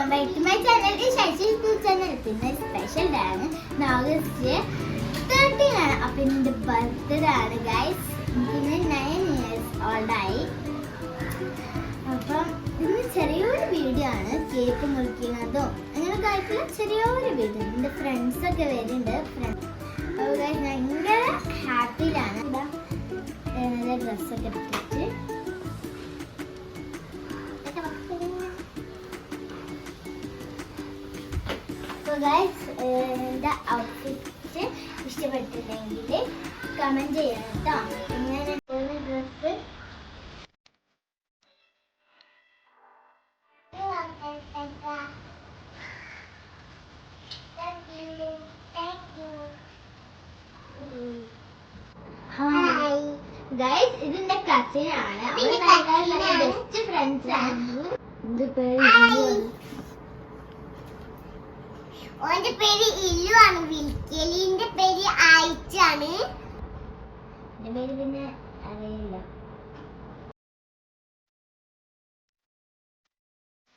Welcome back to my channel. ഈ Shashi channel പിന്നെ special day ആണ്. ഓഗസ്റ്റ് 13 ആണ്. അപ്പം എൻ്റെ ബർത്ത്ഡേ ആണ് ഗൈസ്. ഇന്ന് 9 years old ആയി. അപ്പം ഇന്ന് ചെറിയൊരു വീഡിയോ ആണ്, കേക്ക് മുറിക്കുന്നതോ അങ്ങനെ കാര്യത്തില് ചെറിയൊരു വീഡിയോ. എൻ്റെ ഫ്രണ്ട്സൊക്കെ വരുന്നുണ്ട്. അപ്പോൾ ഗൈസ് ഭയങ്കര ഹാപ്പിയിലാണ്. നല്ല ഡ്രസ്സൊക്കെ ഇട്ടിട്ട് എൻ്റെ ഔട്ട്ഫിറ്റ് ഇഷ്ടപ്പെട്ടിട്ടുണ്ടെങ്കിൽ കമൻറ്റ് ചെയ്യണം കേട്ടോ. ഇങ്ങനെ ഡ്രസ്സ് ഗൈസ് ഇതിന്റെ കസിനാണ്, ബെസ്റ്റ് ഫ്രണ്ട്സ് ആണ്. ഇത് ഓന്റെ പേര് ഇല്ലു ആണ്. വിൽക്കലിന്റെ പേര് ആയിച്ചാണ്. എന്റെ പേര് പിന്നെ അറിയില്ല.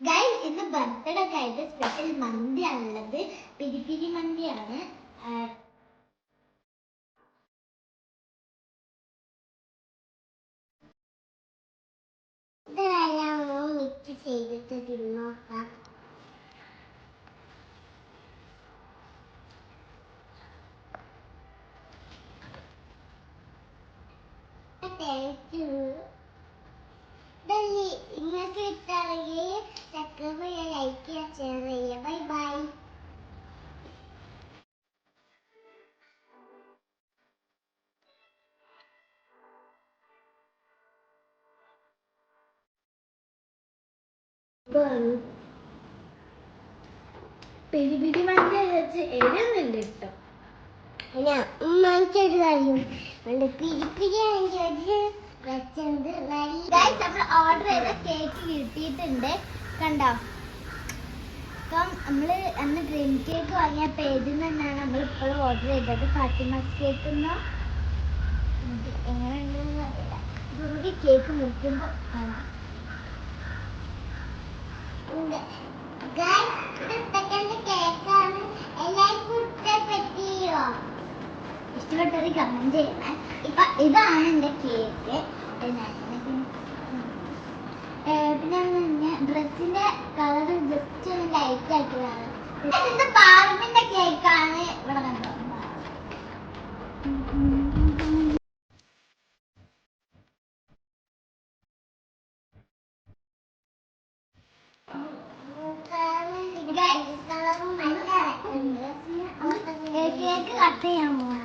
ഗൈസ് ഇന്ന് ബർത്ത്ഡേ ഒക്കെ ആയിട്ട് സ്പെഷ്യൽ മന്തിയാണുള്ളത്. പിരി മന്തിയാണ്. ഇതെല്ലാം മിക്സ് ചെയ്തിട്ട് തിന്നോക്കാം. നിങ്ങൾക്ക് ഇഷ്ടമാണെങ്കിൽ സബ്സ്ക്രൈബ് ചെയ്യുക, ലൈക്ക് ചെയ്യുക, ഷെയർ ചെയ്യുക. Bye bye. പെരി മന്തി വെച്ച് എഴുതുന്നുണ്ട് കേട്ടോ. മനസ്സിലൊരു കാര്യം ഓർഡർ ചെയ്ത കേക്ക് കിട്ടിയിട്ടുണ്ട് കണ്ടോ. അപ്പം നമ്മള് അന്ന് ഡ്രീം കേക്ക് വാങ്ങിയ പേജിൽ നിന്നാണ് നമ്മൾ ഇപ്പോഴും ഓർഡർ ചെയ്തത്. ഫാത്തിമാസ് കേക്ക് എന്നോ എങ്ങനെയുണ്ടെന്ന് അറിയില്ല. ഇതുകൂടി കേക്ക് മുറിക്കുമ്പോൾ കാണാം. ഇഷ്ടപ്പെട്ടത് കമന്റ് ചെയ്യണേ. ഇപ്പൊ ഇതാണ് എന്റെ കേക്ക്. പിന്നെ ഡ്രസ്സിന്റെ കളർ ജസ്റ്റ് ഒന്ന് ലൈറ്റ് ആക്കിയതാണ്. ഇത് പാർമിന്റെ കേക്കാണ്. ഇവിടെ കണ്ടോ, കേക്ക് കട്ട് ചെയ്യാൻ പോവാണ്.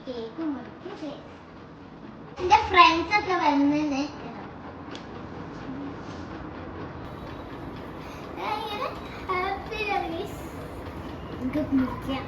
കേക്ക് മുറിച്ച് എന്റെ ഫ്രണ്ട്സ് ഒക്കെ വന്നിട്ട് ഹാപ്പി മുറിക്കാം.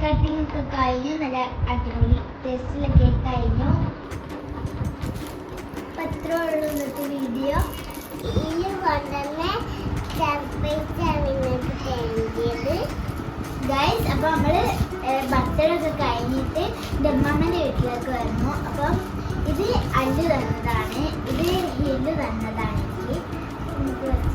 കട്ടിങ് ഒക്കെ കഴിഞ്ഞു. നല്ല അടിപൊളി ടേസ്റ്റിലെ കേക്ക് കഴിഞ്ഞു. അപ്പം ഇത്രേ ഉള്ളൂ ഇന്നത്തെ വീഡിയോ. ഗൈസ്, അപ്പൊ നമ്മള് ബർത്ത്ഡേ ഒക്കെ കഴിഞ്ഞിട്ട് എൻ്റെ അമ്മമ്മേൻ്റെ വീട്ടിലേക്ക് വരുന്നു. അപ്പം ഇത് അല്ലു തന്നതാണ്, ഇത് ഹില്ലു തന്നതാണ് എനിക്ക്. നമുക്ക് വെച്ച്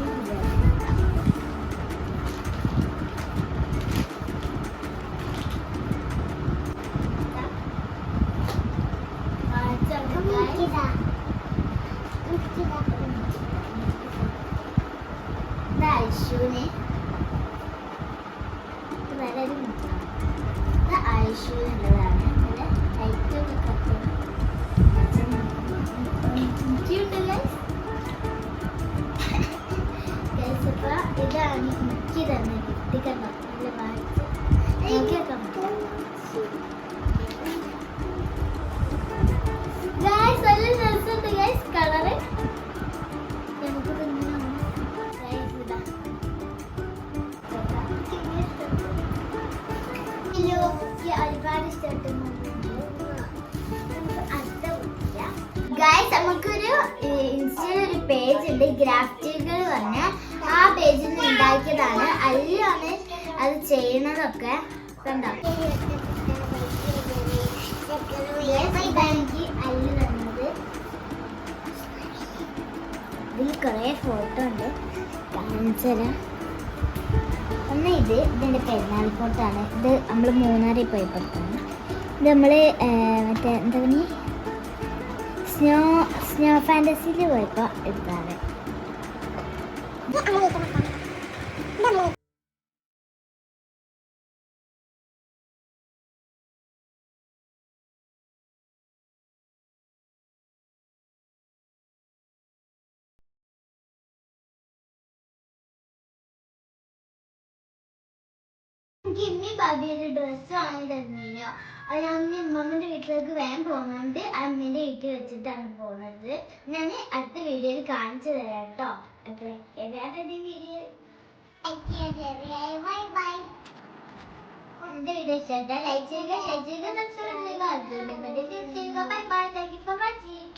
ഐശുവിന് വളരെ ഐശുവിനുള്ളതാണ്. ലൈറ്റൊക്കെ കത്തി ഇതാണ് എനിക്ക് തന്നെ കിട്ടിക്കണ്ട വായിച്ച് എനിക്കൊക്കെ കളറ് നമുക്ക് ഒരുപാട് ഇഷ്ടപ്പെട്ടു. ഗൈസ്, നമുക്കൊരു ഇൻസ്റ്റയിൽ ഒരു പേജ് ഉണ്ട്, ഗ്രാഫ്റ്റുകൾ പറഞ്ഞ. ആ പേജിൽ നിന്ന് ഉണ്ടാക്കിയതാണ്. അല്ലാണ് അത് ചെയ്യണതൊക്കെ കണ്ടോ. എനിക്ക് അല്ല് തന്നത്. ഇതിൽ കുറേ ഫോട്ടോ ഉണ്ട്, കാണിച്ചുതരാം. ഒന്ന് ഇതിൻ്റെ പെരുന്നാൾ ഫോട്ടോ ആണ്. ഇത് നമ്മൾ മൂന്നാറിൽ പോയപ്പോഴാണ്. ഇത് നമ്മൾ മറ്റേ എന്താ പറയുക, സ്നോ ഫാൻറ്റസിയിൽ പോയപ്പോൾ എടുത്താണ്. എനിക്ക് ഇമ്മി ബാബിയുടെ ഡ്രസ്സ് വാങ്ങി തന്നില്ല. അത് ഞാൻ അമ്മമ്മൻ്റെ വീട്ടിലേക്ക് വേഗം പോകുന്നുണ്ട്. അമ്മേൻ്റെ വീട്ടിൽ വെച്ചിട്ടാണ് പോകുന്നത്. ഞാൻ അടുത്ത വീഡിയോയിൽ കാണിച്ചു തരാം കേട്ടോ. എന്റെ വീഡിയോ ഇഷ്ടമായിട്ടാൽ ലൈക്ക് ചെയ്യുക, ഷെയർ ചെയ്യുക, സബ്സ്ക്രൈബ് ചെയ്യുക. Bye bye. Thank you for watching.